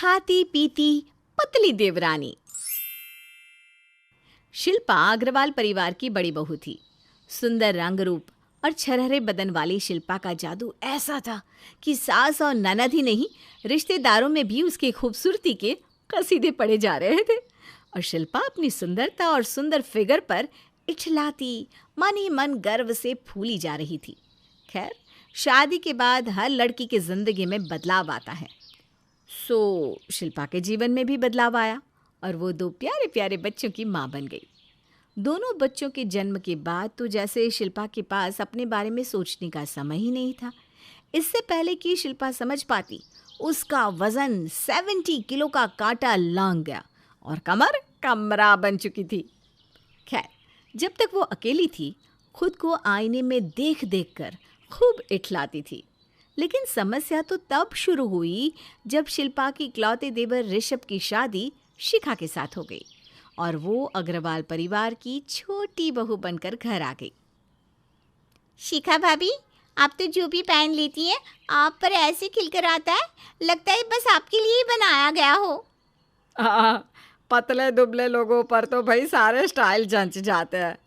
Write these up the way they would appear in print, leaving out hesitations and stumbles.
खाती पीती पतली देवरानी। शिल्पा अग्रवाल परिवार की बड़ी बहू थी। सुंदर रंग रूप और छरहरे बदन वाली शिल्पा का जादू ऐसा था कि सास और ननद ही नहीं, रिश्तेदारों में भी उसकी खूबसूरती के कसीदे पड़े जा रहे थे। और शिल्पा अपनी सुंदरता और सुंदर फिगर पर इठलाती, मन ही मन गर्व से फूली जा रही थी। खैर, शादी के बाद हर लड़की की जिंदगी में बदलाव आता है। सो शिल्पा के जीवन में भी बदलाव आया और वो 2 प्यारे प्यारे बच्चों की माँ बन गई। दोनों बच्चों के जन्म के बाद तो जैसे शिल्पा के पास अपने बारे में सोचने का समय ही नहीं था। इससे पहले कि शिल्पा समझ पाती, उसका वजन 70 किलो का कांटा लांघ गया और कमर कमरा बन चुकी थी। खैर, जब तक वो अकेली थी, खुद को आईने में देख देख कर खूब इठलाती थी। लेकिन समस्या तो तब शुरू हुई जब शिल्पा की इकलौते देवर ऋषभ की शादी शिखा के साथ हो गई और वो अग्रवाल परिवार की छोटी बहू बनकर घर आ गई। शिखा भाभी, आप तो जो भी पहन लेती हैं, आप पर ऐसे खिलकर आता है, लगता है बस आपके लिए ही बनाया गया हो। पतले दुबले लोगों पर तो भाई सारे स्टाइल जंच जाते हैं।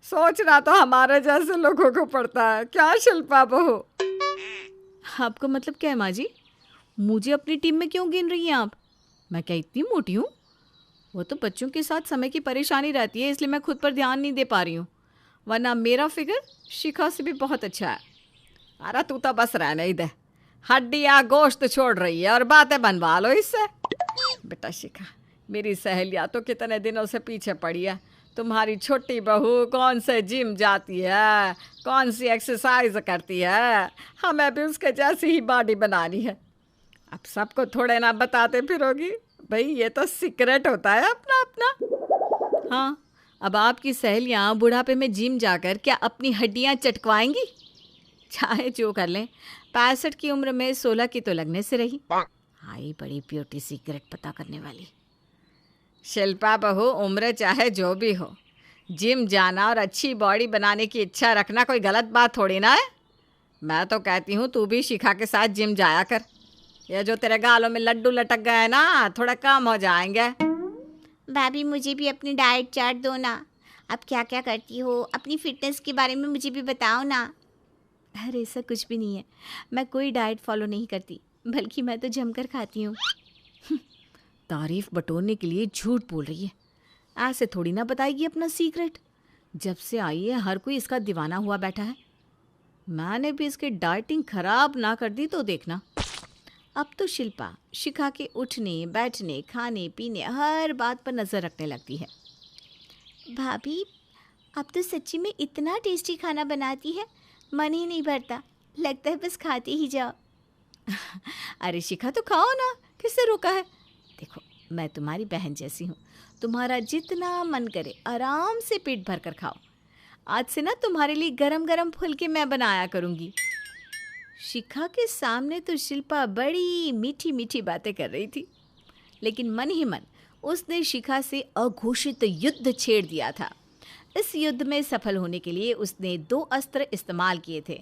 सोचना तो हमारे जैसे लोगों को पड़ता है, क्या शिल्पा बहू? आपको मतलब क्या है माँ जी? मुझे अपनी टीम में क्यों गिन रही हैं आप? मैं क्या इतनी मोटी हूँ? वो तो बच्चों के साथ समय की परेशानी रहती है, इसलिए मैं खुद पर ध्यान नहीं दे पा रही हूँ, वरना मेरा फिगर शिखा से भी बहुत अच्छा है। अरे तू तो बस रहने ही दे, हड्डियाँ गोश्त छोड़ रही है और बातें बनवा लो इससे। बेटा शिखा, मेरी सहेलियाँ तो कितने दिनों से पीछे पड़ी है। तुम्हारी छोटी बहू कौन से जिम जाती है, कौन सी एक्सरसाइज करती है, हमें भी उसके जैसी ही बॉडी बनानी है। अब सबको थोड़े ना बताते फिरोगी भाई, ये तो सीक्रेट होता है अपना अपना। हाँ, अब आपकी सहेलियाँ बुढ़ापे में जिम जाकर क्या अपनी हड्डियाँ चटकवाएंगी? चाहे जो कर लें, 65 की उम्र में 16 की तो लगने से रही। हाई बड़ी ब्यूटी सीक्रेट पता करने वाली। शिल्पा बहू, उम्र चाहे जो भी हो, जिम जाना और अच्छी बॉडी बनाने की इच्छा रखना कोई गलत बात थोड़ी ना है। मैं तो कहती हूँ तू भी शिखा के साथ जिम जाया कर। ये जो तेरे गालों में लड्डू लटक गए ना, थोड़ा कम हो जाएंगे। भाभी, मुझे भी अपनी डाइट चार्ट दो ना। आप क्या क्या करती हो, अपनी फिटनेस के बारे में मुझे भी बताओ ना। अरे ऐसा कुछ भी नहीं है, मैं कोई डाइट फॉलो नहीं करती, बल्कि मैं तो जमकर खाती हूँ। तारीफ बटोरने के लिए झूठ बोल रही है, ऐसे थोड़ी ना बताएगी अपना सीक्रेट। जब से आई है हर कोई इसका दीवाना हुआ बैठा है। मैंने भी इसकी डाइटिंग खराब ना कर दी तो देखना। अब तो शिल्पा शिखा के उठने बैठने खाने पीने हर बात पर नज़र रखने लगती है। भाभी, आप तो सच्ची में इतना टेस्टी खाना बनाती है, मन ही नहीं भरता, लगता है बस खाते ही जाओ। अरे शिखा, तो खाओ ना, किससे रोका है? देखो, मैं तुम्हारी बहन जैसी हूँ, तुम्हारा जितना मन करे आराम से पेट भर कर खाओ। आज से ना तुम्हारे लिए गरम गरम फुलके मैं बनाया करूँगी। शिखा के सामने तो शिल्पा बड़ी मीठी मीठी बातें कर रही थी, लेकिन मन ही मन उसने शिखा से अघोषित युद्ध छेड़ दिया था। इस युद्ध में सफल होने के लिए उसने 2 अस्त्र इस्तेमाल किए थे।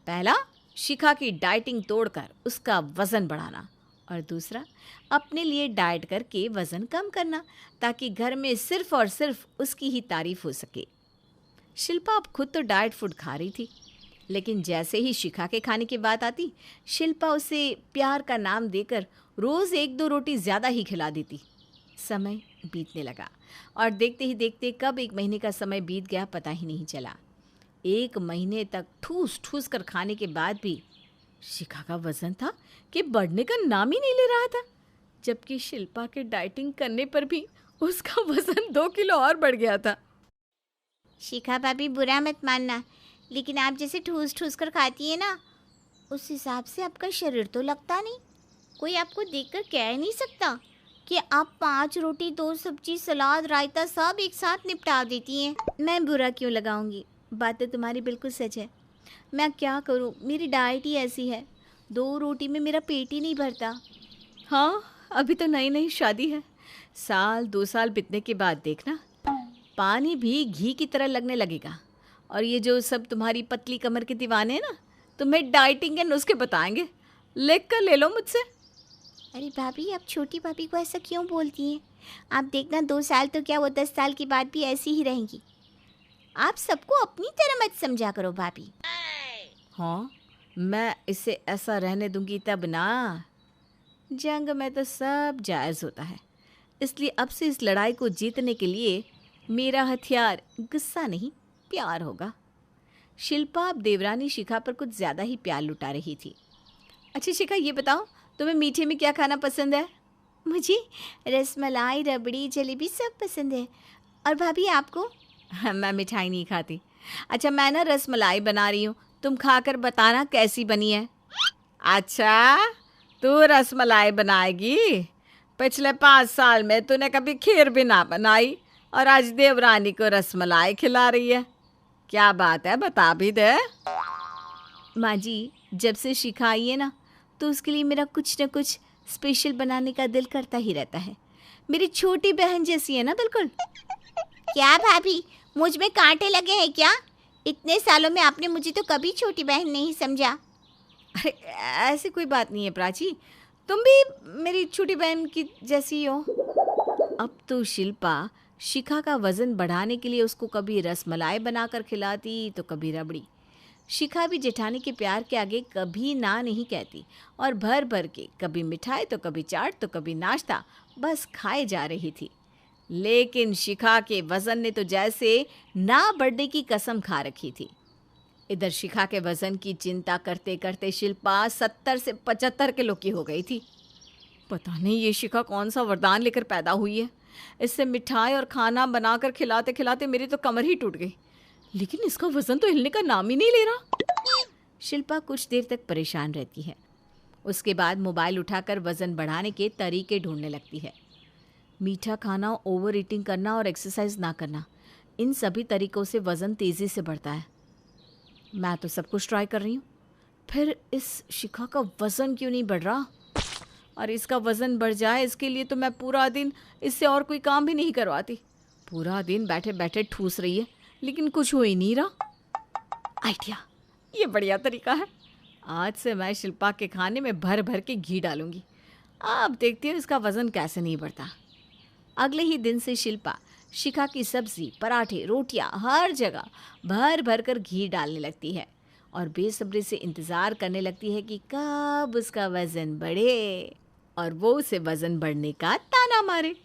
पहला, शिखा की डाइटिंग तोड़कर उसका वज़न बढ़ाना, और दूसरा, अपने लिए डाइट करके वज़न कम करना, ताकि घर में सिर्फ और सिर्फ उसकी ही तारीफ हो सके। शिल्पा अब खुद तो डाइट फूड खा रही थी, लेकिन जैसे ही शिखा के खाने की बात आती, शिल्पा उसे प्यार का नाम देकर रोज़ 1-2 रोटी ज़्यादा ही खिला देती। समय बीतने लगा और देखते ही देखते कब 1 महीने का समय बीत गया पता ही नहीं चला। 1 महीने तक ठूस ठूस कर खाने के बाद भी शिखा का वज़न था कि बढ़ने का नाम ही नहीं ले रहा था, जबकि शिल्पा के डाइटिंग करने पर भी उसका वज़न 2 किलो और बढ़ गया था। शिखा भाभी, बुरा मत मानना, लेकिन आप जैसे ठूस ठूस कर खाती है ना, उस हिसाब से आपका शरीर तो लगता नहीं। कोई आपको देखकर कह नहीं सकता कि आप 5 रोटी 2 सब्जी सलाद रायता सब एक साथ निपटा देती हैं। मैं बुरा क्यों लगाऊंगी, बात तो तुम्हारी बिल्कुल सच है। मैं क्या करूं, मेरी डाइट ही ऐसी है, 2 रोटी में मेरा पेट ही नहीं भरता। हाँ, अभी तो नई नई शादी है, 1-2 साल बीतने के बाद देखना, पानी भी घी की तरह लगने लगेगा। और ये जो सब तुम्हारी पतली कमर के दीवाने हैं ना, तुम्हें डाइटिंग के नुस्खे बताएंगे, लिख कर ले लो मुझसे। अरे भाभी, आप छोटी भाभी को ऐसा क्यों बोलती हैं? आप देखना 2 साल तो क्या, वो 10 साल के बाद भी ऐसी ही रहेंगी। आप सबको अपनी तरह मत समझा करो भाभी। हाँ, मैं इसे ऐसा रहने दूंगी तब ना। जंग में तो सब जायज़ होता है, इसलिए अब से इस लड़ाई को जीतने के लिए मेरा हथियार गुस्सा नहीं, प्यार होगा। शिल्पा अब देवरानी शिखा पर कुछ ज़्यादा ही प्यार लुटा रही थी। अच्छा शिखा, ये बताओ तुम्हें मीठे में क्या खाना पसंद है? मुझे रसमलाई, रबड़ी, जलेबी सब पसंद है। और भाभी आपको? मैं मिठाई नहीं खाती। अच्छा, मैं ना रसमलाई बना रही हूँ, तुम खाकर बताना कैसी बनी है। अच्छा, तू रसमलाई बनाएगी? पिछले 5 साल में तूने कभी खीर भी ना बनाई और आज देवरानी को रसमलाई खिला रही है। क्या बात है, बता भी दे। माँ जी, जब से शिखा आई है ना, तो उसके लिए मेरा कुछ न कुछ स्पेशल बनाने का दिल करता ही रहता है। मेरी छोटी बहन जैसी है ना बिल्कुल। क्या भाभी, मुझ में कांटे लगे हैं क्या? इतने सालों में आपने मुझे तो कभी छोटी बहन नहीं समझा। अरे ऐसी कोई बात नहीं है प्राची, तुम भी मेरी छोटी बहन की जैसी हो। अब तो शिल्पा शिखा का वज़न बढ़ाने के लिए उसको कभी रसमलाई बनाकर खिलाती तो कभी रबड़ी। शिखा भी जेठानी के प्यार के आगे कभी ना नहीं कहती और भर भर के कभी मिठाई तो कभी चाट तो कभी नाश्ता बस खाए जा रही थी। लेकिन शिखा के वज़न ने तो जैसे ना बढ़ने की कसम खा रखी थी। इधर शिखा के वज़न की चिंता करते करते शिल्पा 70 से 75 किलो की हो गई थी। पता नहीं ये शिखा कौन सा वरदान लेकर पैदा हुई है। इससे मिठाई और खाना बनाकर खिलाते खिलाते मेरी तो कमर ही टूट गई, लेकिन इसका वज़न तो हिलने का नाम ही नहीं ले रहा। शिल्पा कुछ देर तक परेशान रहती है, उसके बाद मोबाइल उठाकर वज़न बढ़ाने के तरीके ढूंढने लगती है। मीठा खाना, ओवर ईटिंग करना और एक्सरसाइज ना करना, इन सभी तरीकों से वज़न तेज़ी से बढ़ता है। मैं तो सब कुछ ट्राई कर रही हूँ, फिर इस शिखा का वज़न क्यों नहीं बढ़ रहा? और इसका वज़न बढ़ जाए इसके लिए तो मैं पूरा दिन इससे और कोई काम भी नहीं करवाती। पूरा दिन बैठे बैठे ठूस रही है, लेकिन कुछ हो ही नहीं रहा। आइडिया, ये बढ़िया तरीका है। आज से मैं शिल्पा के खाने में भर भर के घी डालूंगी। अब देखती हूँ इसका वज़न कैसे नहीं बढ़ता। अगले ही दिन से शिल्पा शिखा की सब्जी, पराठे, रोटियां हर जगह भर भर कर घी डालने लगती है और बेसब्री से इंतज़ार करने लगती है कि कब उसका वज़न बढ़े और वो उसे वज़न बढ़ने का ताना मारे।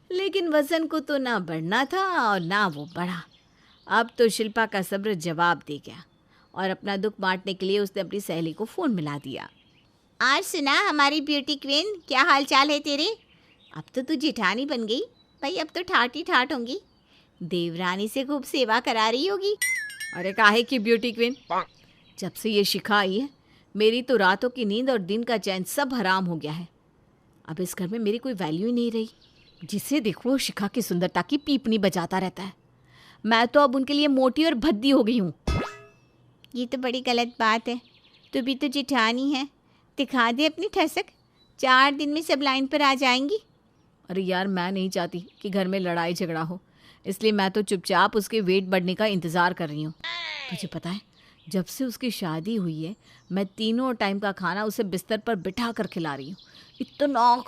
लेकिन वज़न को तो ना बढ़ना था और ना वो बढ़ा। अब तो शिल्पा का सब्र जवाब दे गया और अपना दुख बांटने के लिए उसने अपनी सहेली को फ़ोन मिला दिया। आज सुना हमारी ब्यूटी क्वीन, क्या हाल चाल है तेरे? अब तो तू जेठानी बन गई भाई, अब तो ठाट ही ठाट होंगी। देवरानी से खूब सेवा करा रही होगी। अरे काहे की ब्यूटी क्वीन, जब से ये शिखा आई है मेरी तो रातों की नींद और दिन का चैन सब हराम हो गया है। अब इस घर में मेरी कोई वैल्यू ही नहीं रही। जिसे देखो शिखा की सुंदरता की पीपनी बजाता रहता है। मैं तो अब उनके लिए मोटी और भद्दी हो गई हूँ। ये तो बड़ी गलत बात है। तू भी तो जेठानी है, दिखा दे अपनी ठसक। 4 दिन में सब लाइन पर आ जाएंगी। अरे यार, मैं नहीं चाहती कि घर में लड़ाई झगड़ा हो, इसलिए मैं तो चुपचाप उसके वेट बढ़ने का इंतज़ार कर रही हूँ। तुझे पता है, जब से उसकी शादी हुई है मैं तीनों टाइम का खाना उसे बिस्तर पर बिठा कर खिला रही हूँ। इतना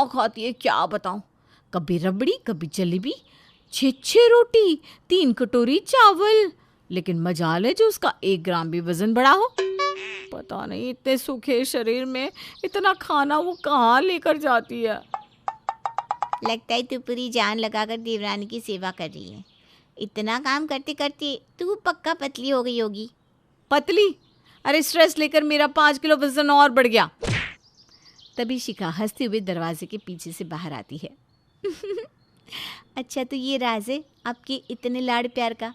खाती है क्या बताऊँ। कभी रबड़ी, कभी जलेबी, 6 रोटी, 3 कटोरी चावल, लेकिन मजाल है जो उसका 1 ग्राम भी वज़न बढ़ा हो। पता नहीं इतने सूखे शरीर में इतना खाना वो कहाँ लेकर जाती है। लगता है तू पूरी जान लगाकर देवरानी की सेवा कर रही है। इतना काम करते करते तू पक्का पतली हो गई होगी। पतली? अरे स्ट्रेस लेकर मेरा 5 किलो वजन और बढ़ गया। तभी शिखा हंसते हुए दरवाजे के पीछे से बाहर आती है। अच्छा, तो ये राज है आपके इतने लाड़ प्यार का।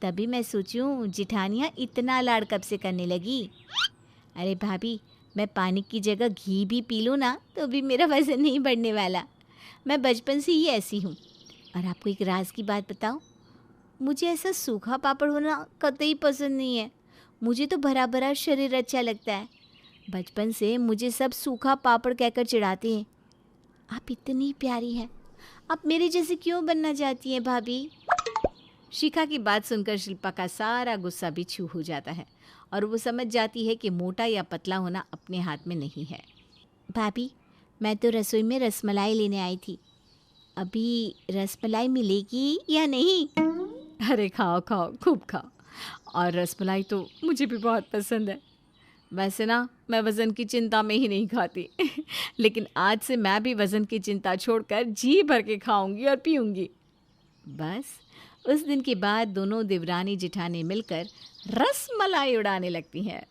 तभी मैं सोचूं जेठानियाँ इतना लाड़ कब से करने लगी। अरे भाभी, मैं पानी की जगह घी भी पी लूँ ना तो भी मेरा वज़न नहीं बढ़ने वाला। मैं बचपन से ही ऐसी हूँ। और आपको एक राज की बात बताऊँ, मुझे ऐसा सूखा पापड़ होना कतई पसंद नहीं है। मुझे तो भरा भरा शरीर अच्छा लगता है। बचपन से मुझे सब सूखा पापड़ कहकर चिढ़ाते हैं। आप इतनी प्यारी हैं, आप मेरे जैसे क्यों बनना चाहती हैं भाभी? शिखा की बात सुनकर शिल्पा का सारा गुस्सा भी छू हो जाता है और वो समझ जाती है कि मोटा या पतला होना अपने हाथ में नहीं है। भाभी, मैं तो रसोई में रसमलाई लेने आई थी। अभी रसमलाई मिलेगी या नहीं? अरे खाओ खाओ, खूब खाओ। और रसमलाई तो मुझे भी बहुत पसंद है। वैसे ना मैं वज़न की चिंता में ही नहीं खाती लेकिन आज से मैं भी वज़न की चिंता छोड़कर जी भर के खाऊंगी और पीऊंगी। बस उस दिन के बाद दोनों देवरानी जिठानी मिलकर रसमलाई उड़ाने लगती हैं।